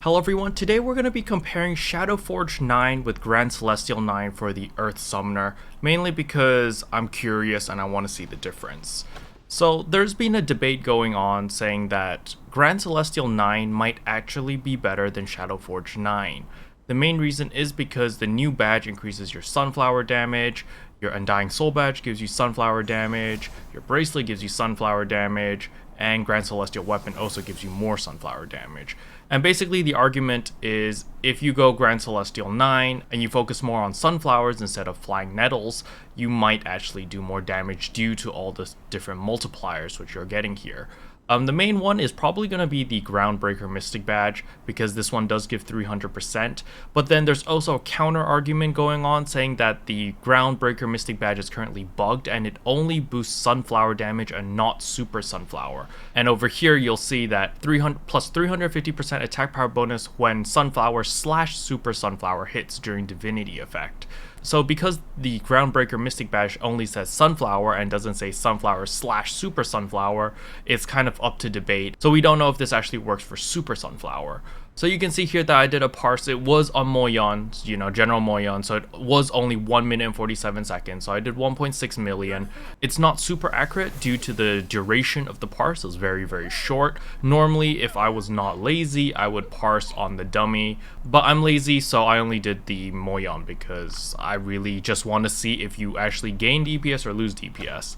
Hello everyone, today we're going to be comparing ShadowForge 9 with Grand Celestial 9 for the Earth Summoner, mainly because I'm curious and I want to see the difference. So there's been a debate going on saying that Grand Celestial 9 might actually be better than ShadowForge 9. The main reason is because the new badge increases your sunflower damage, your Undying Soul badge gives you sunflower damage, your bracelet gives you sunflower damage, and Grand Celestial weapon also gives you more sunflower damage. And basically the argument is if you go Grand Celestial 9 and you focus more on sunflowers instead of flying nettles, you might actually do more damage due to all the different multipliers which you're getting here. The main one is probably going to be the Groundbreaker Mystic Badge, because this one does give 300%, but then there's also a counter argument going on saying that the Groundbreaker Mystic Badge is currently bugged and it only boosts sunflower damage and not super sunflower. And over here you'll see that 300 plus 350% attack power bonus when sunflower / super sunflower hits during divinity effect. So because the Groundbreaker Mystic Badge only says sunflower and doesn't say sunflower / super sunflower, it's kind of up to debate. So we don't know if this actually works for super sunflower. So you can see here that I did a parse. It was on Moyon, general Moyon, so it was only 1 minute and 47 seconds. So I did 1.6 million. It's not super accurate due to the duration of the parse. It was very, very short. Normally, if I was not lazy, I would parse on the dummy, but I'm lazy, so I only did the Moyon because I really just want to see if you actually gain DPS or lose DPS.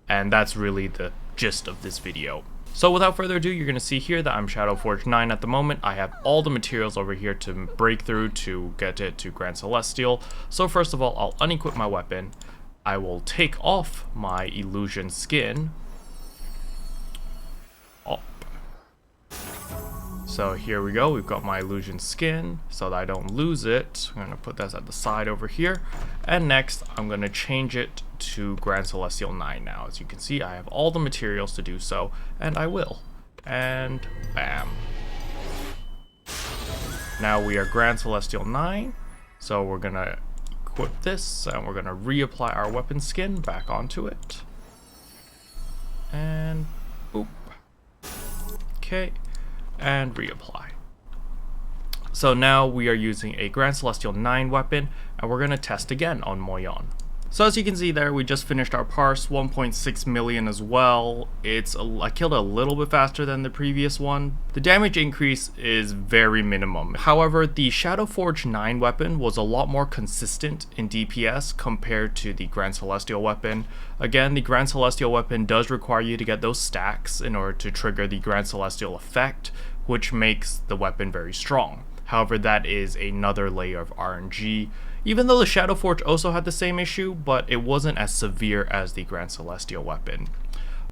And that's really the gist of this video. So without further ado, you're going to see here that I'm ShadowForge 9 at the moment. I have all the materials over here to break through to get it to Grand Celestial. So first of all, I'll unequip my weapon. I will take off my illusion skin. So here we go, we've got my illusion skin so that I don't lose it. I'm going to put that at the side over here. And next, I'm going to change it to Grand Celestial 9 now. As you can see, I have all the materials to do so, and I will. And bam. Now we are Grand Celestial 9, so we're going to equip this, and we're going to reapply our weapon skin back onto it. And boop. Okay. And reapply. So now we are using a Grand Celestial 9 weapon, and we're going to test again on Moyon. So as you can see there, we just finished our parse, 1.6 million as well. I killed a little bit faster than the previous one. The damage increase is very minimum. However, the ShadowForge 9 weapon was a lot more consistent in DPS compared to the Grand Celestial weapon. Again, the Grand Celestial weapon does require you to get those stacks in order to trigger the Grand Celestial effect, which makes the weapon very strong. However, that is another layer of RNG. Even though the ShadowForge also had the same issue, but it wasn't as severe as the Grand Celestial weapon.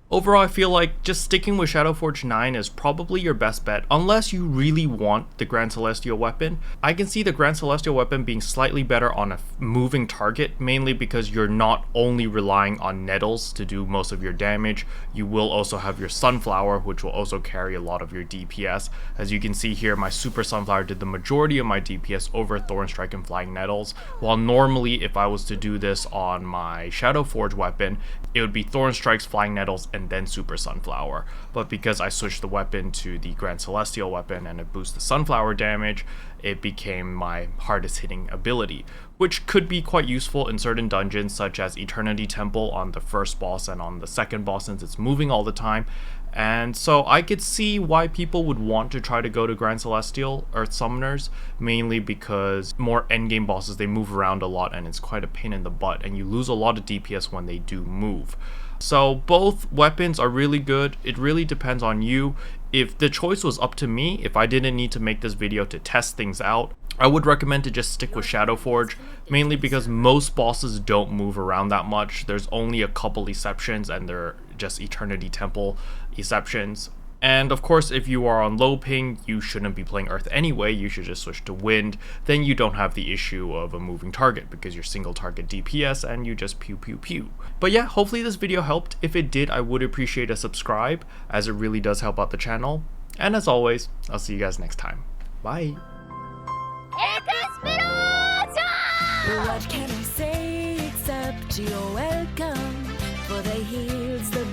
Overall, I feel like just sticking with ShadowForge 9 is probably your best bet, unless you really want the Grand Celestial weapon. I can see the Grand Celestial weapon being slightly better on a moving target, mainly because you're not only relying on nettles to do most of your damage, you will also have your sunflower, which will also carry a lot of your DPS. As you can see here, my super sunflower did the majority of my DPS over Thorn Strike and Flying Nettles, while normally if I was to do this on my ShadowForge weapon, it would be Thorn Strikes, Flying Nettles, and then Super Sunflower. But because I switched the weapon to the Grand Celestial weapon and it boosts the sunflower damage, it became my hardest hitting ability, which could be quite useful in certain dungeons such as Eternity Temple on the first boss and on the second boss, since it's moving all the time. And so I could see why people would want to try to go to Grand Celestial Earth Summoners, mainly because more endgame bosses, they move around a lot and it's quite a pain in the butt, and you lose a lot of DPS when they do move. So both weapons are really good. It really depends on you. If the choice was up to me, if I didn't need to make this video to test things out, I would recommend to just stick with ShadowForge, mainly because most bosses don't move around that much. There's only a couple exceptions, and they're just Eternity Temple exceptions. And of course, if you are on low ping, you shouldn't be playing Earth anyway. You should just switch to Wind. Then you don't have the issue of a moving target because you're single target DPS and you just pew pew pew. But yeah, hopefully this video helped. If it did, I would appreciate a subscribe, as it really does help out the channel. And as always, I'll see you guys next time. Bye. What can I say except you're welcome? For the heals, the